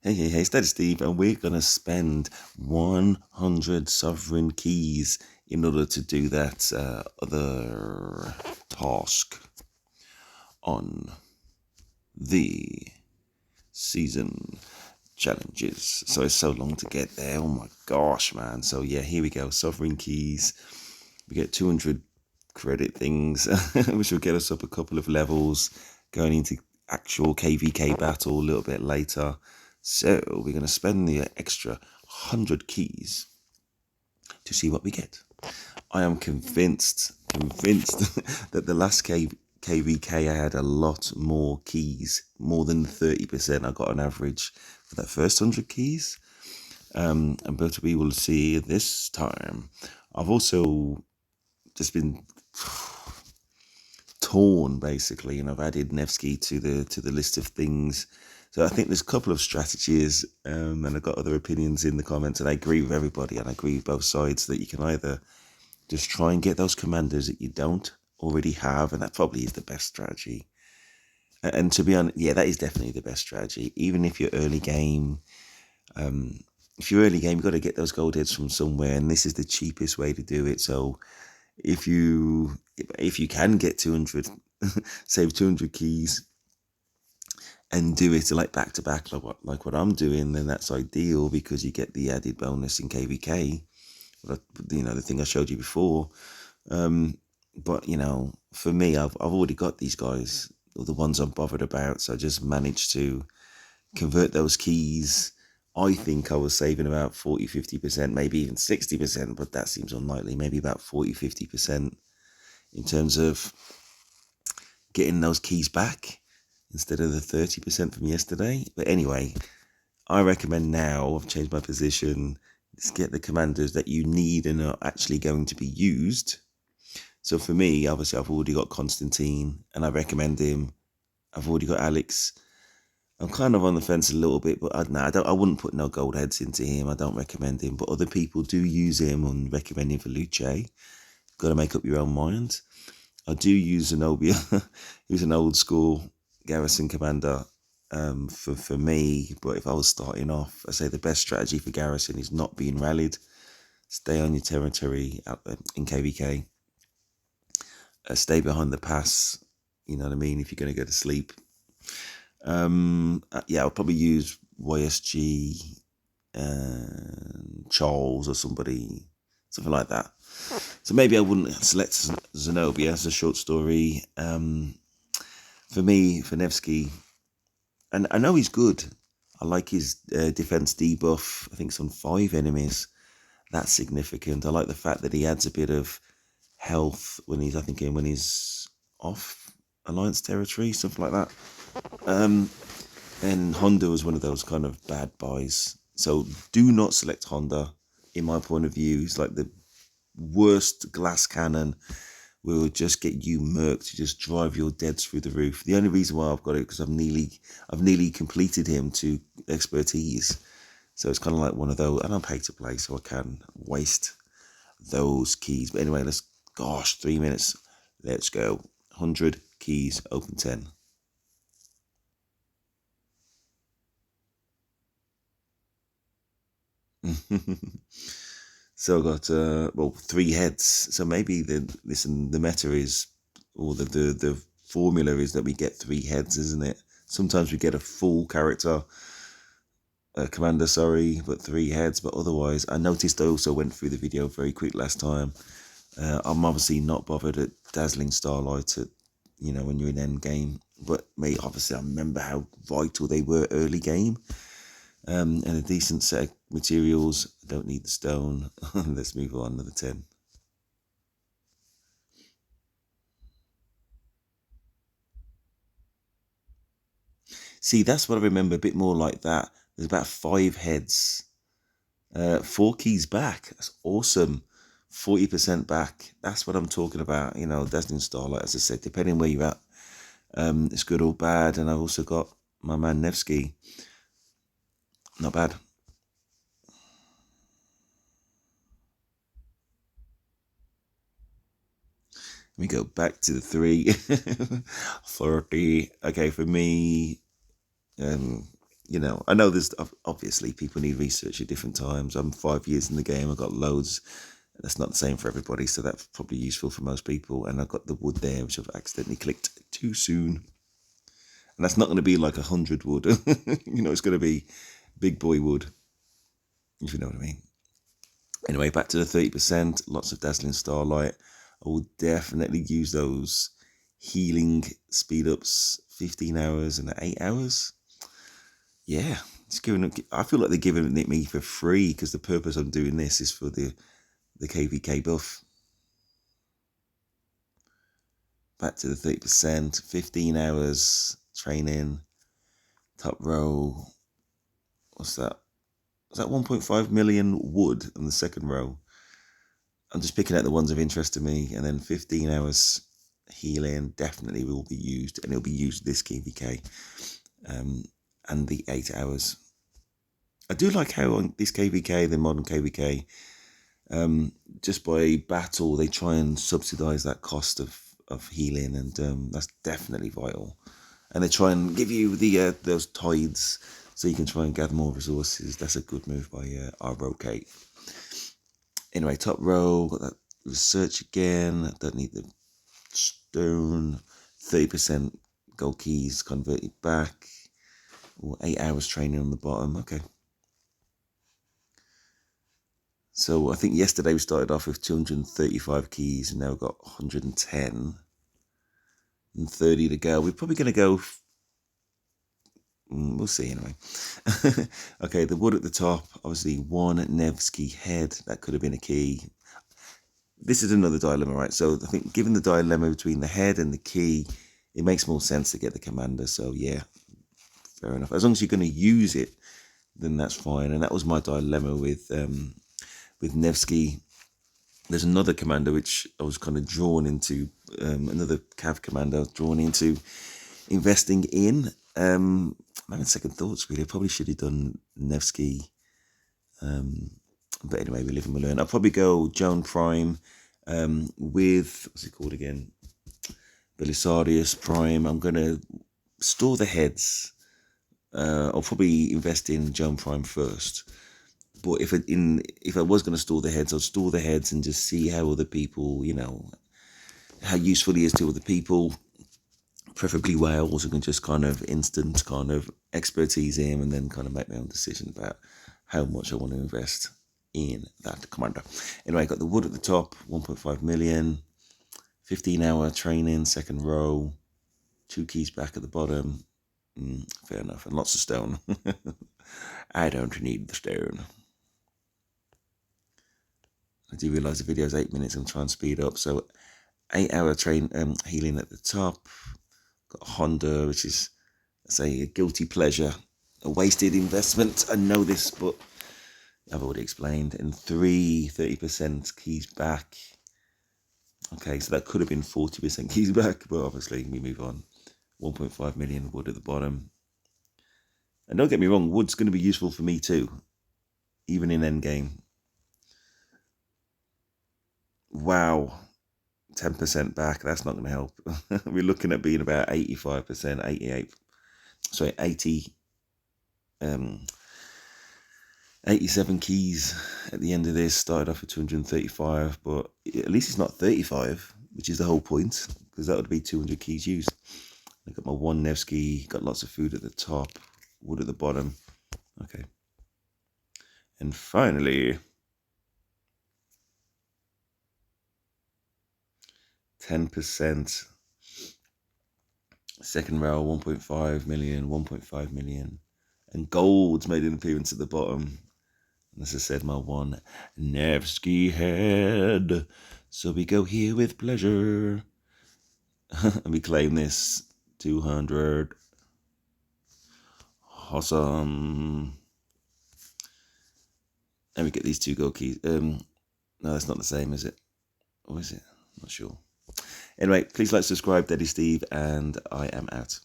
Hey, Steady Steve, and we're gonna spend 100 sovereign keys in order to do that other task on the season challenges. So it's so long to get there. Oh my gosh, man. So yeah, here we go. Sovereign keys. We get 200 credit things, which will get us up a couple of levels going into actual KVK battle a little bit later. So we're going to spend the extra 100 keys to see what we get. I am convinced that the last KVK I had a lot more keys, more than 30% I got on average for that first 100 keys. But we will see this time. I've also just been torn basically, and I've added Nevsky to the list of things. So I think there's a couple of strategies, and I've got other opinions in the comments, and I agree with everybody, and I agree with both sides that you can either just try and get those commanders that you don't already have, and that probably is the best strategy. And to be honest, yeah, that is definitely the best strategy. Even if you're early game, you've got to get those gold heads from somewhere, and this is the cheapest way to do it. So if you can get 200, save 200 keys and do it like back to back, like what I'm doing, then that's ideal because you get the added bonus in KVK. The thing I showed you before. But for me, I've already got these guys, or the ones I'm bothered about. So I just managed to convert those keys. I think I was saving about 40-50%, maybe even 60%, but that seems unlikely. Maybe about 40-50% in terms of getting those keys back instead of the 30% from yesterday. But anyway, I recommend now, I've changed my position, let's get the commanders that you need and are actually going to be used. So for me, obviously, I've already got Constantine, and I recommend him. I've already got Alex. I'm kind of on the fence a little bit, but I wouldn't put no gold heads into him. I don't recommend him, but other people do use him and recommend him for Luce. Got to make up your own mind. I do use Zenobia, who's an old school garrison commander for me. But if I was starting off, I say the best strategy for garrison is not being rallied. Stay on your territory in KVK. Stay behind the pass. You know what I mean? If you're going to go to sleep. Yeah, I'll probably use YSG and Charles or something like that. So maybe I wouldn't select Zenobia as a short story. For me, for Nevsky, and I know he's good. I like his defense debuff. I think it's on 5 enemies. That's significant. I like the fact that he adds a bit of health when he's off Alliance territory, something like that. And Honda was one of those kind of bad buys. So do not select Honda. In my point of view, he's like the worst glass cannon. Will just get you murked, to just drive your deads through the roof. The only reason why I've got it because I've nearly completed him to expertise. So it's kind of like one of those, and I'm paid to play, so I can waste those keys. But anyway, 3 minutes. Let's go. 100 keys, open 10. So I got 3 heads. So maybe the meta is, or the formula is that we get 3 heads, isn't it? Sometimes we get a full character, commander, sorry, but 3 heads. But otherwise, I noticed I also went through the video very quick last time. I'm obviously not bothered at Dazzling Starlight at, when you're in end game. But me, obviously, I remember how vital they were early game. And a decent set of materials. I don't need the stone. Let's move on, another 10. See, that's what I remember, a bit more like that. There's about 5 heads. 4 keys back. That's awesome. 40% back. That's what I'm talking about. Dazzling Starlight, as I said, depending where you're at. It's good or bad. And I've also got my man Nevsky. Not bad. Let me go back to the 3. 30. Okay, for me, You know, I know there's obviously people need research at different times. I'm 5 years in the game. I've got loads. That's not the same for everybody, so that's probably useful for most people. And I've got the wood there, which I've accidentally clicked too soon. And that's not going to be like 100 wood. You know, it's going to be big boy wood, if you know what I mean. Anyway, back to the 30%. Lots of dazzling starlight. I will definitely use those healing speed ups, 15 hours and 8 hours. Yeah, it's giving. I feel like they're giving it me for free because the purpose I'm doing this is for the KVK buff. Back to the 30%, 15 hours training, top row. What's that? Was that 1.5 million wood on the second row? I'm just picking out the ones of interest to me, and then 15 hours healing definitely will be used, and it'll be used this KVK, and the 8 hours. I do like how on this KVK, the modern KVK, just by battle they try and subsidize that cost of healing, and that's definitely vital. And they try and give you the those tides so you can try and gather more resources. That's a good move by ROK. Anyway, top row, got that research again. Don't need the stone. 30% gold keys converted back. Or 8 hours training on the bottom. Okay. So I think yesterday we started off with 235 keys, and now we've got 110 and 30 to go. We're probably going to go. We'll see anyway. Okay, the wood at the top, obviously one Nevsky head. That could have been a key. This is another dilemma, right? So I think given the dilemma between the head and the key, it makes more sense to get the commander. So yeah, fair enough. As long as you're going to use it, then that's fine. And that was my dilemma with Nevsky. There's another commander which I was kind of drawn into, another Cav commander I was drawn into investing in. I'm having second thoughts, really. I probably should have done Nevsky. But anyway, we live and we learn. I'll probably go Joan Prime with, what's it called again? Belisarius Prime. I'm going to store the heads. I'll probably invest in Joan Prime first. But if I was going to store the heads, I'll store the heads and just see how other people, you know, how useful he is to other people. Preferably Wales, who can just kind of instant kind of expertise him, and then kind of make my own decision about how much I want to invest in that commander. Anyway, I got the wood at the top, 1.5 million, 15-hour training, second row, 2 keys back at the bottom. Fair enough, and lots of stone. I don't need the stone. I do realise the video is 8 minutes. I'm trying to speed up. So 8-hour healing at the top. Got a Honda, which is, let's say, a guilty pleasure, a wasted investment. I know this, but I've already explained. And 30% keys back. Okay, so that could have been 40% keys back, but obviously we move on. 1.5 million wood at the bottom. And don't get me wrong, wood's going to be useful for me too, even in endgame. Wow, 10% back, that's not going to help. We're looking at being about 85%, 88, sorry, 87 keys at the end of this. Started off with 235, but at least it's not 35, which is the whole point, because that would be 200 keys used. I got my one Nevsky, got lots of food at the top, wood at the bottom. Okay. And finally, 10%. Second row, 1.5 million, 1.5 million. And gold's made an appearance at the bottom. And as I said, my one Nevsky head. So we go here with pleasure. And we claim this 200. Awesome. And we get these 2 gold keys. No, that's not the same, is it? Or is it? Not sure. Anyway, please like, subscribe, Daddy Steve, and I am out.